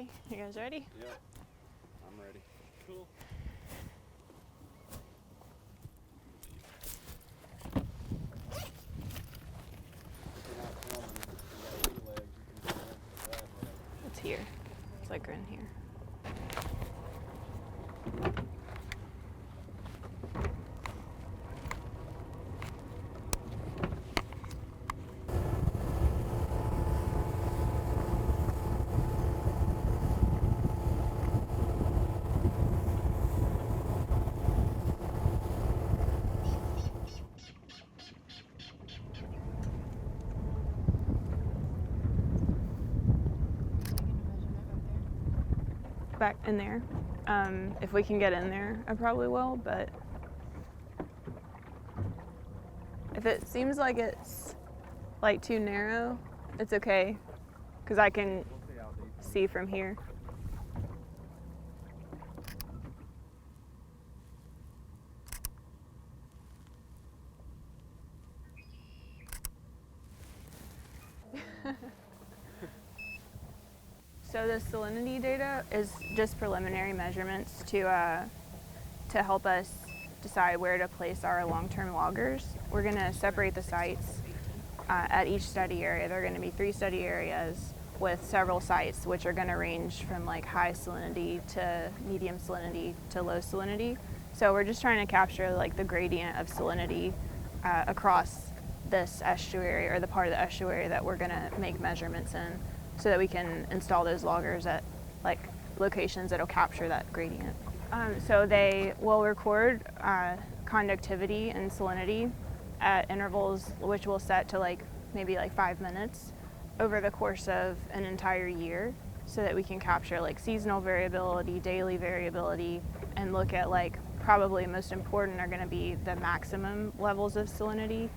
Okay, you guys ready? Yep, I'm ready. Cool. It's here. It's like in here. Back in there. If we can get in there, I probably will, but if it seems like it's like too narrow, it's okay, because I can see from here. So the salinity data is just preliminary measurements to help us decide where to place our long-term loggers. We're going to separate the sites at each study area. There are going to be 3 study areas with several sites, which are going to range from like high salinity to medium salinity to low salinity. So we're just trying to capture like the gradient of salinity across this estuary, or the part of the estuary that we're going to make measurements in, so that we can install those loggers at like locations that'll capture that gradient. So they will record conductivity and salinity at intervals which we'll set to like maybe like 5 minutes over the course of an entire year, so that we can capture like seasonal variability, daily variability, and look at like probably most important are going to be the maximum levels of salinity,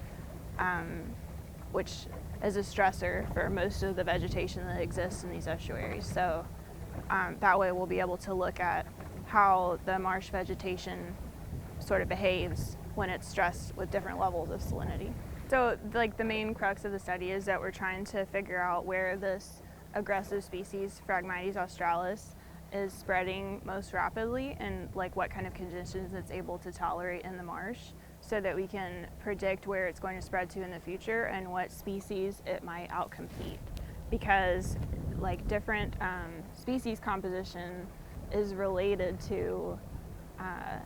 which is a stressor for most of the vegetation that exists in these estuaries. So that way we'll be able to look at how the marsh vegetation sort of behaves when it's stressed with different levels of salinity. So like the main crux of the study is that we're trying to figure out where this aggressive species, Phragmites Australis, is spreading most rapidly, and like what kind of conditions it's able to tolerate in the marsh, so that we can predict where it's going to spread to in the future and what species it might outcompete. Because like different species composition is related to how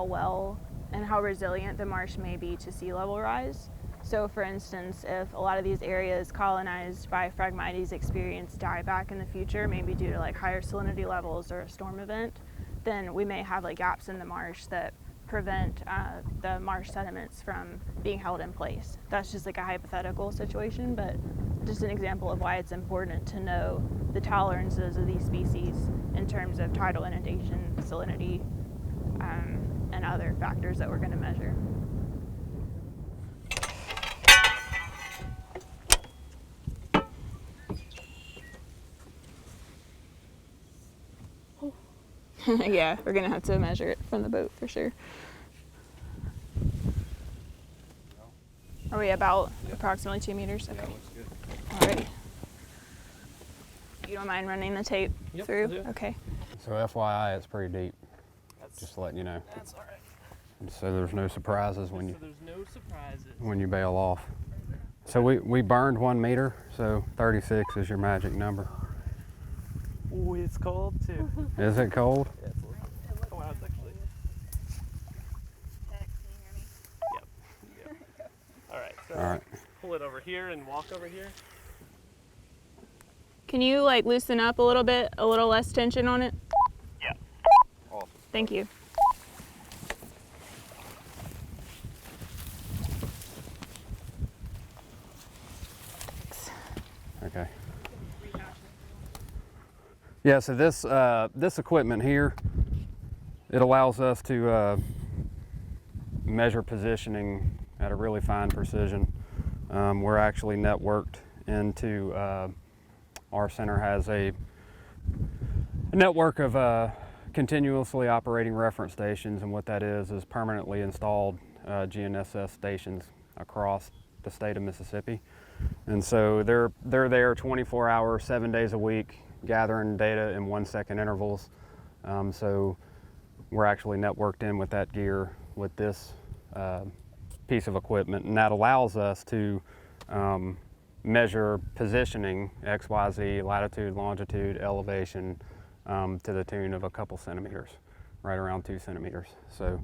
well and how resilient the marsh may be to sea level rise. So for instance, if a lot of these areas colonized by Phragmites experience dieback in the future, maybe due to like higher salinity levels or a storm event, then we may have like gaps in the marsh that prevent the marsh sediments from being held in place. That's just like a hypothetical situation, but just an example of why it's important to know the tolerances of these species in terms of tidal inundation, salinity, and other factors that we're going to measure. Yeah, we're going to have to measure it from the boat for sure. Are we about approximately 2 meters? Okay. Yeah, looks good. Alrighty. You don't mind running the tape through? I'll do. Okay. So FYI, it's pretty deep. Just letting you know. That's all right. And so there's no surprises when So there's no surprises. you bail off. So we burned 1 meter, so 36 is your magic number. Ooh, it's cold too. Is it cold? Yeah, it's a little. Oh wow, it's actually. Yep. All right. So All right. pull it over here and walk over here. Can you like loosen up a little bit, a little less tension on it? Yeah. Awesome. Thank you. Okay. Yeah, so this equipment here, it allows us to measure positioning at a really fine precision. We're actually networked into, our center has a network of continuously operating reference stations, and what that is permanently installed GNSS stations across the state of Mississippi. And so they're there 24 hours, 7 days a week, gathering data in 1 second intervals. So we're actually networked in with that gear with this piece of equipment, and that allows us to measure positioning, X, Y, Z, latitude, longitude, elevation, to the tune of a couple centimeters, right around 2 centimeters. So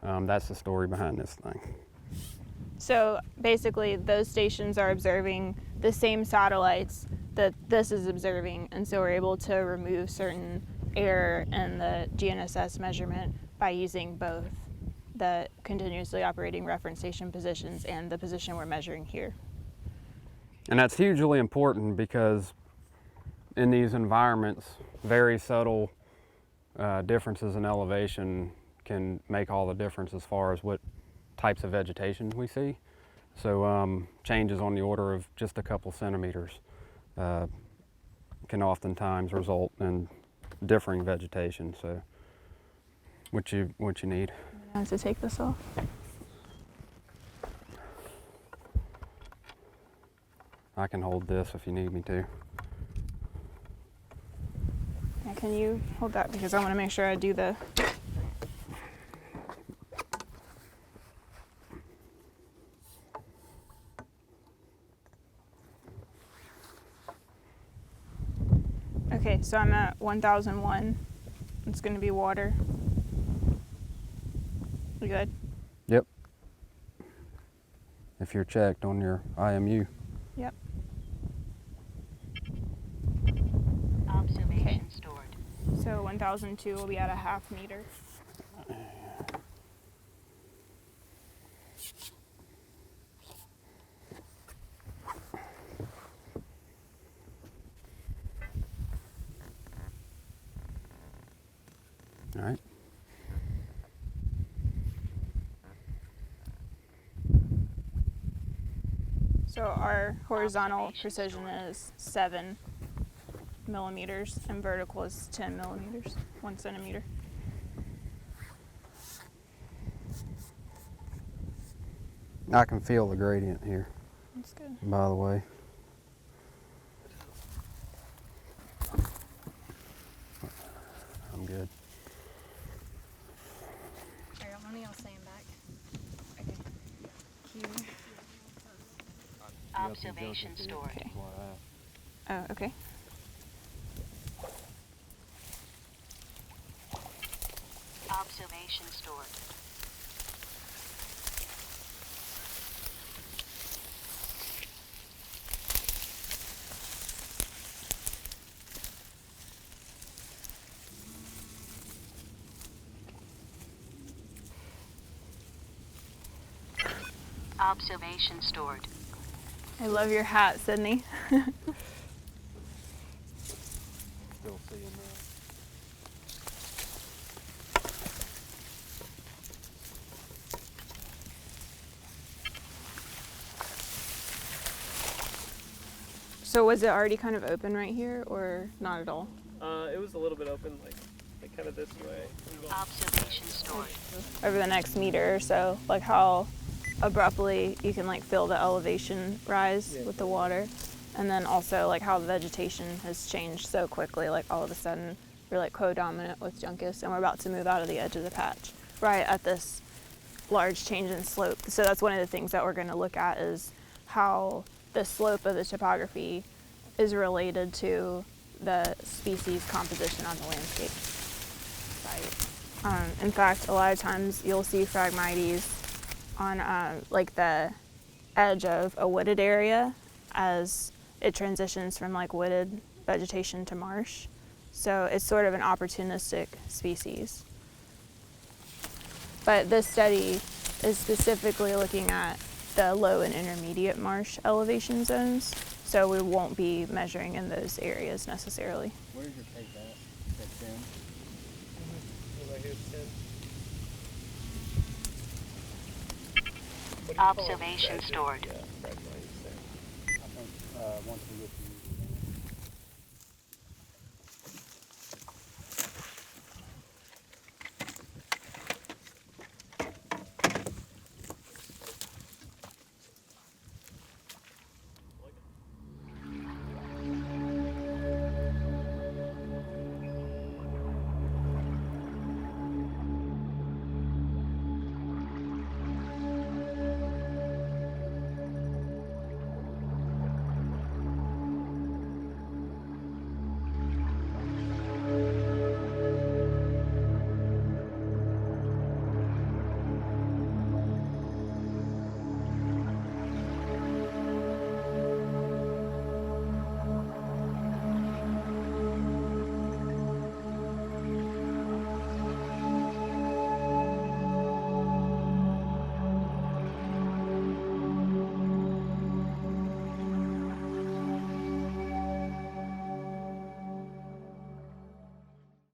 that's the story behind this thing. So basically those stations are observing the same satellites that this is observing, and so we're able to remove certain error in the GNSS measurement by using both the continuously operating reference station positions and the position we're measuring here. And that's hugely important because in these environments, very subtle differences in elevation can make all the difference as far as what types of vegetation we see. So changes on the order of just a couple centimeters can oftentimes result in differing vegetation. So what you need. I have to take this off. I can hold this if you need me to. Yeah, can you hold that, because I want to make sure I do the... Okay, so I'm at 1001. It's going to be water. You good? Yep. If you're checked on your IMU. Yep. Observation stored. So 1002 will be at a half meter. All right. So our horizontal precision is 7 millimeters and vertical is 10 millimeters, 1 centimeter. I can feel the gradient here, That's good. by the way. I'm good. Alright, let me all stand back. Okay. Here. Observation stored. Okay. Oh, okay. Observation stored. Observation stored. I love your hat, Sydney. Still seeing that. So was it already kind of open right here or not at all? It was a little bit open, like kind of this way. Observation stored. Over the next meter or so, like how abruptly you can like feel the elevation rise with the water, and then also like how the vegetation has changed so quickly, like all of a sudden we're like co-dominant with Juncus and we're about to move out of the edge of the patch right at this large change in slope. So that's one of the things that we're going to look at, is how the slope of the topography is related to the species composition on the landscape site. In fact, a lot of times you'll see Phragmites on like the edge of a wooded area as it transitions from like wooded vegetation to marsh. So it's sort of an opportunistic species. But this study is specifically looking at the low and intermediate marsh elevation zones, so we won't be measuring in those areas necessarily. Where did you take that? That 10? Right here's 10. Observation stored. Yeah, Phragmites there. I think once we get to